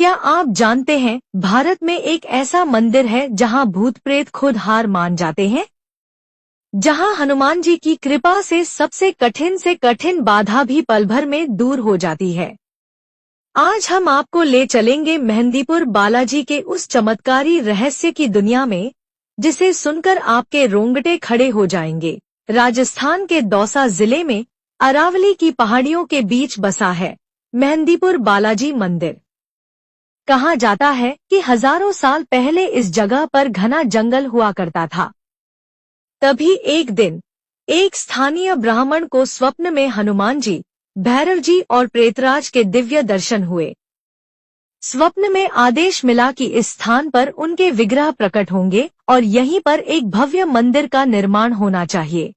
क्या आप जानते हैं भारत में एक ऐसा मंदिर है जहां भूत प्रेत खुद हार मान जाते हैं, जहां हनुमान जी की कृपा से कठिन बाधा भी पल भर में दूर हो जाती है। आज हम आपको ले चलेंगे मेहंदीपुर बालाजी के उस चमत्कारी रहस्य की दुनिया में, जिसे सुनकर आपके रोंगटे खड़े हो जाएंगे। राजस्थान के दौसा जिले में अरावली की पहाड़ियों के बीच बसा है मेहंदीपुर बालाजी मंदिर। कहा जाता है कि हजारों साल पहले इस जगह पर घना जंगल हुआ करता था। तभी एक दिन एक स्थानीय ब्राह्मण को स्वप्न में हनुमान जी, भैरव जी और प्रेतराज के दिव्य दर्शन हुए। स्वप्न में आदेश मिला कि इस स्थान पर उनके विग्रह प्रकट होंगे और यहीं पर एक भव्य मंदिर का निर्माण होना चाहिए।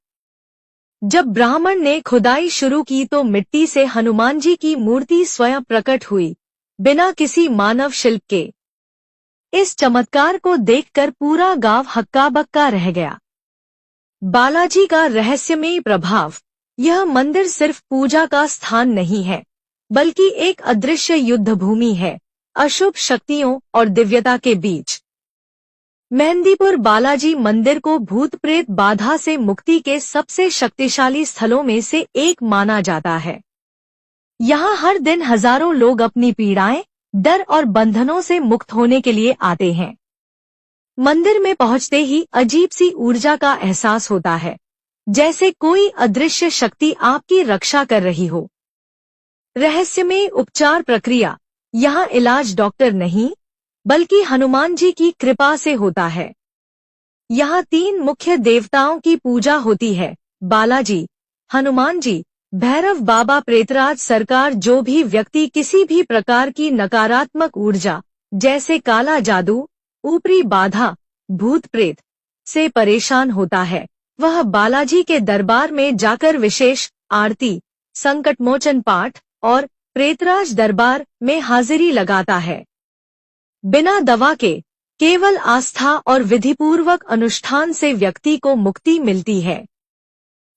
जब ब्राह्मण ने खुदाई शुरू की तो मिट्टी से हनुमान जी की मूर्ति स्वयं प्रकट हुई, बिना किसी मानव शिल्प के। इस चमत्कार को देखकर पूरा गांव हक्का बक्का रह गया। बालाजी का रहस्यमयी प्रभाव। यह मंदिर सिर्फ पूजा का स्थान नहीं है, बल्कि एक अदृश्य युद्ध भूमि है, अशुभ शक्तियों और दिव्यता के बीच। मेहंदीपुर बालाजी मंदिर को भूत प्रेत बाधा से मुक्ति के सबसे शक्तिशाली स्थलों में से एक माना जाता है। यहाँ हर दिन हजारों लोग अपनी पीड़ाएं, डर और बंधनों से मुक्त होने के लिए आते हैं। मंदिर में पहुंचते ही अजीब सी ऊर्जा का एहसास होता है, जैसे कोई अदृश्य शक्ति आपकी रक्षा कर रही हो। रहस्यमय उपचार प्रक्रिया। यहाँ इलाज डॉक्टर नहीं, बल्कि हनुमान जी की कृपा से होता है। यहाँ 3 मुख्य देवताओं की पूजा होती है: बालाजी, हनुमान जी, भैरव बाबा, प्रेतराज सरकार। जो भी व्यक्ति किसी भी प्रकार की नकारात्मक ऊर्जा, जैसे काला जादू, ऊपरी बाधा, भूत प्रेत से परेशान होता है, वह बालाजी के दरबार में जाकर विशेष आरती, संकटमोचन पाठ और प्रेतराज दरबार में हाजिरी लगाता है। बिना दवा के केवल आस्था और विधिपूर्वक अनुष्ठान से व्यक्ति को मुक्ति मिलती है।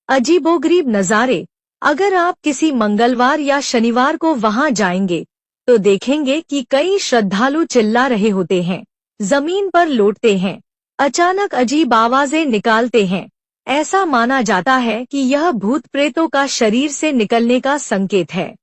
अजीबोगरीब नजारे। अगर आप किसी मंगलवार या शनिवार को वहां जाएंगे तो देखेंगे कि कई श्रद्धालु चिल्ला रहे होते हैं, जमीन पर लौटते हैं, अचानक अजीब आवाजें निकालते हैं। ऐसा माना जाता है कि यह भूत प्रेतों का शरीर से निकलने का संकेत है।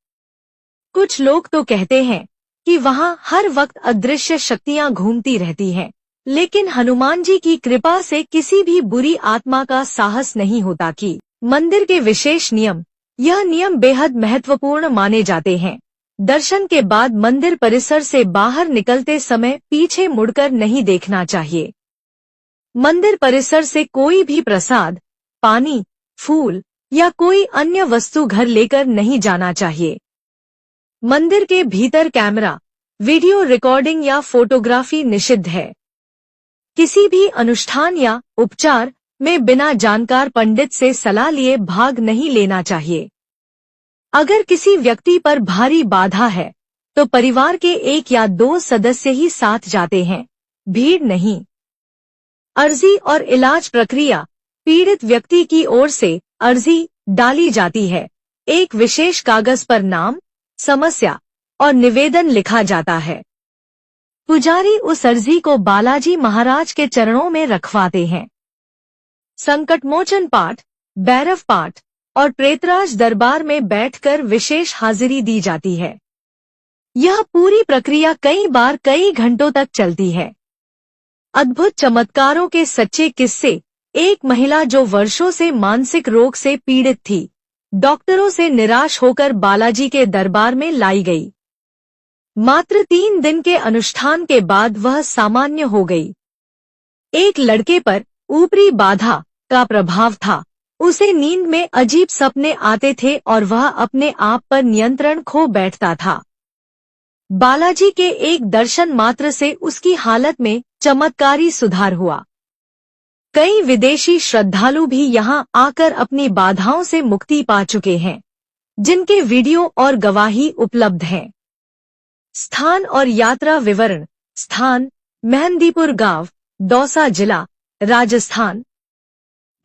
कुछ लोग तो कहते हैं कि वहां हर वक्त अदृश्य शक्तियां घूमती रहती हैं, लेकिन हनुमान जी की कृपा से किसी भी बुरी आत्मा का साहस नहीं होता। कि मंदिर के विशेष नियम। यह नियम बेहद महत्वपूर्ण माने जाते हैं। दर्शन के बाद मंदिर परिसर से बाहर निकलते समय पीछे मुड़कर नहीं देखना चाहिए। मंदिर परिसर से कोई भी प्रसाद, पानी, फूल या कोई अन्य वस्तु घर लेकर नहीं जाना चाहिए। मंदिर के भीतर कैमरा, वीडियो रिकॉर्डिंग या फोटोग्राफी निषिद्ध है। किसी भी अनुष्ठान या उपचार में बिना जानकार पंडित से सलाह लिए भाग नहीं लेना चाहिए। अगर किसी व्यक्ति पर भारी बाधा है तो परिवार के 1 या 2 सदस्य ही साथ जाते हैं, भीड़ नहीं। अर्जी और इलाज प्रक्रिया। पीड़ित व्यक्ति की ओर से अर्जी डाली जाती है। एक विशेष कागज पर नाम, समस्या और निवेदन लिखा जाता है। पुजारी उस अर्जी को बालाजी महाराज के चरणों में रखवाते हैं। संकटमोचन पाठ, भैरव पाठ और प्रेतराज दरबार में बैठकर विशेष हाजिरी दी जाती है। यह पूरी प्रक्रिया कई बार कई घंटों तक चलती है। अद्भुत चमत्कारों के सच्चे किस्से। एक महिला जो वर्षों से मानसिक रोग से पीड़ित थी, डॉक्टरों से निराश होकर बालाजी के दरबार में लाई गई। मात्र 3 दिन के अनुष्ठान के बाद वह सामान्य हो गई। एक लड़के पर ऊपरी बाधा का प्रभाव था। उसे नींद में अजीब सपने आते थे और वह अपने आप पर नियंत्रण खो बैठता था। बालाजी के एक दर्शन मात्र से उसकी हालत में चमत्कारी सुधार हुआ। कई विदेशी श्रद्धालु भी यहां आकर अपनी बाधाओं से मुक्ति पा चुके हैं, जिनके वीडियो और गवाही उपलब्ध हैं। स्थान और यात्रा विवरण। स्थान: मेहंदीपुर गांव, दौसा जिला, राजस्थान।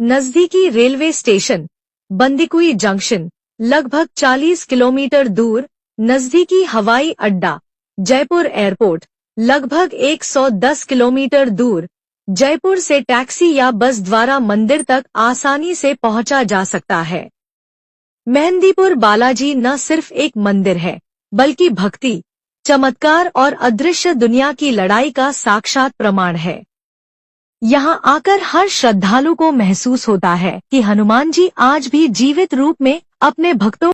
नजदीकी रेलवे स्टेशन बंदीकुई जंक्शन, लगभग 40 किलोमीटर दूर। नजदीकी हवाई अड्डा जयपुर एयरपोर्ट लगभग 110 किलोमीटर दूर। जयपुर से टैक्सी या बस द्वारा मंदिर तक आसानी से पहुंचा जा सकता है। मेहंदीपुर बालाजी न सिर्फ एक मंदिर है, बल्कि भक्ति, चमत्कार और अदृश्य दुनिया की लड़ाई का साक्षात प्रमाण है। यहाँ आकर हर श्रद्धालु को महसूस होता है कि हनुमान जी आज भी जीवित रूप में अपने भक्तों